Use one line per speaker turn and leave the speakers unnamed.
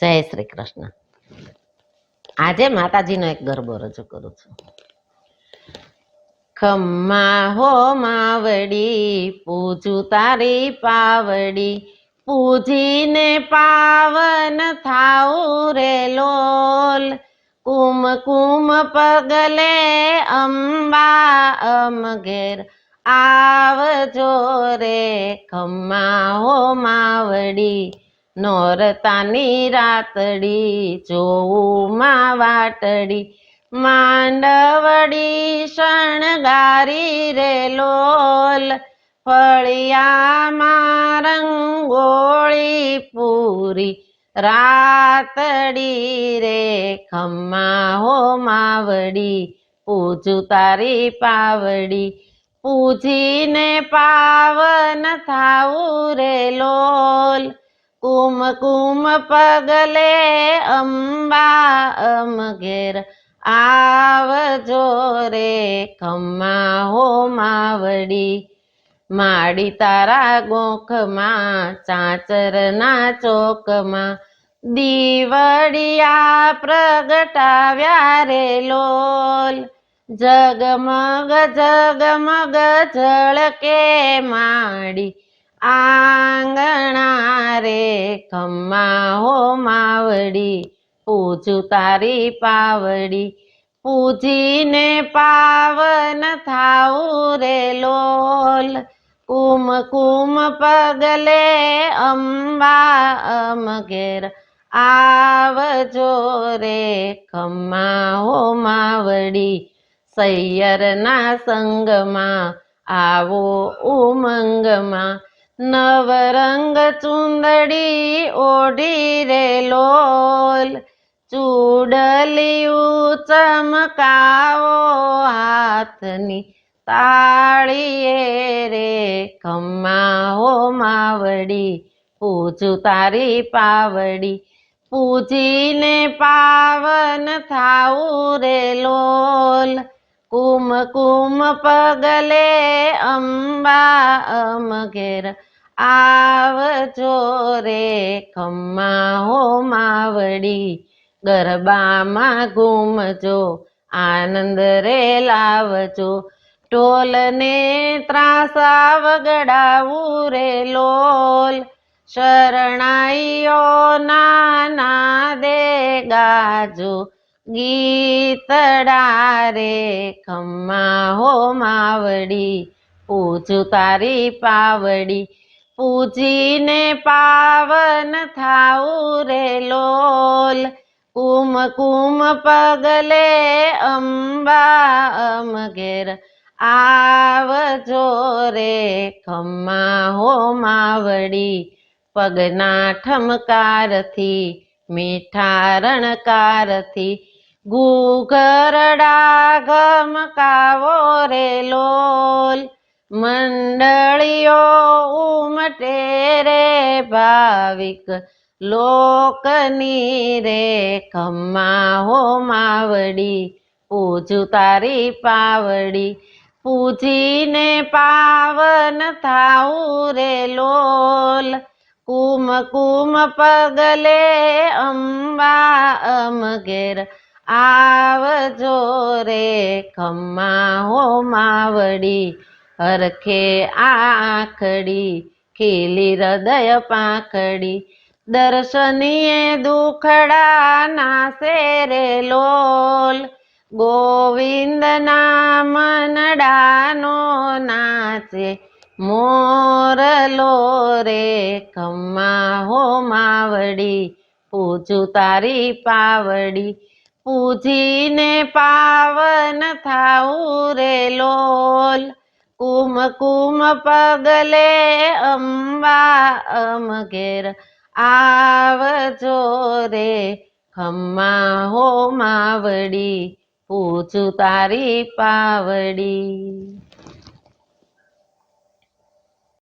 જય શ્રી કૃષ્ણ. આજે માતાજીનો એક ગરબો રજૂ કરું છું. ખમ્મા હો માવડી પૂજું તારી પાવડી, પૂજીને પાવન થાઉ રે લોલ. કુમકુમ પગલે અંબા અમ ઘેર આવજો રે. ખમ્મા હો માવડી નોરતાની રાતડી, જોઉં માં વાટડી માંડવડી શણગારી રે લોલ. ફળિયામાં રંગોળી પૂરી રાતડી રે. ખમ્મા હો માવડી પૂજું તારી પાવડી, પૂજીને પાવન થાઉ રે લોલ. કુમકુમ પગલે અંબા અમ ઘેર આવજો રે. ખમ્મા હો માવડી માડી તારા ગોખમાં, ચાચરના ચોકમાં દીવડિયા પ્રગટાવ્યા રે લોલ. જગમગ જગમગ ઝળકે માડી આંગણા રે. ખમ્મા હો માવડી પૂજું તારી પાવડી, પૂજીને પાવન થાઉ રે લોલ. કુમકુમ પગલે અંબા અમ ઘેર આવજો રે. ખમ્મા હો માવડી સૈયરના સંગમાં આવો ઉમંગમાં, નવરંગ ચુંદડી ઓઢી રે લોલ. ચૂડલિયું ચમકાવો હાથની તાળીએ રે. ખમ્મા હો માવડી પૂજું તારી પાવડી, પૂજીને પાવન થાઉ રે લોલ. કુમકુમ પગલે અંબા અમ ઘેર આવજો રે. ખમ્મા હો માવડી ગરબામાં ઘૂમજો, આનંદ રે લાવજો. ઢોલને ત્રાસા વગડાવું રે લોલ. શરણાઈઓ નાના દે ગાજો ગીતડા રે. ખમ્મા હો માવડી પૂજું તારી પાવડી, પૂજીને પાવન થાઉ રે લોલ. કુમકુમ પગલે અંબા અમ ઘેર આવજો રે. ખમ્મા હો માવડી પગના ઠમકારથી, મીઠા રણકારથી ઘૂઘરડા ગમકાવો રે લોલ. મંડળીઓ ઉમટે રે ભાવિક લોકની રે. ખમ્મા હો માવડી પૂજું તારી પાવડી, પૂજીને પાવન થાઉ રે લોલ. કુમકુમ પગલે અંબા અમ ઘેર આવજો રે. ખમ્મા હો માવડી હરખે આખડી, ખીલી હૃદય પાંખડી દર્શનીએ દુખડા નાસે રે લોલ. ગોવિંદના મનડાનો નાચે મોરલો રે. ખમ્મા હો માવડી પૂજું તારી પાવડી, પૂજીને પાવન થાઉ રે લોલ. કુમકુમ પગલે અંબા અમ ઘેર આવજો રે. ખમ્મા હો માવડી પૂજું તારી પાવડી.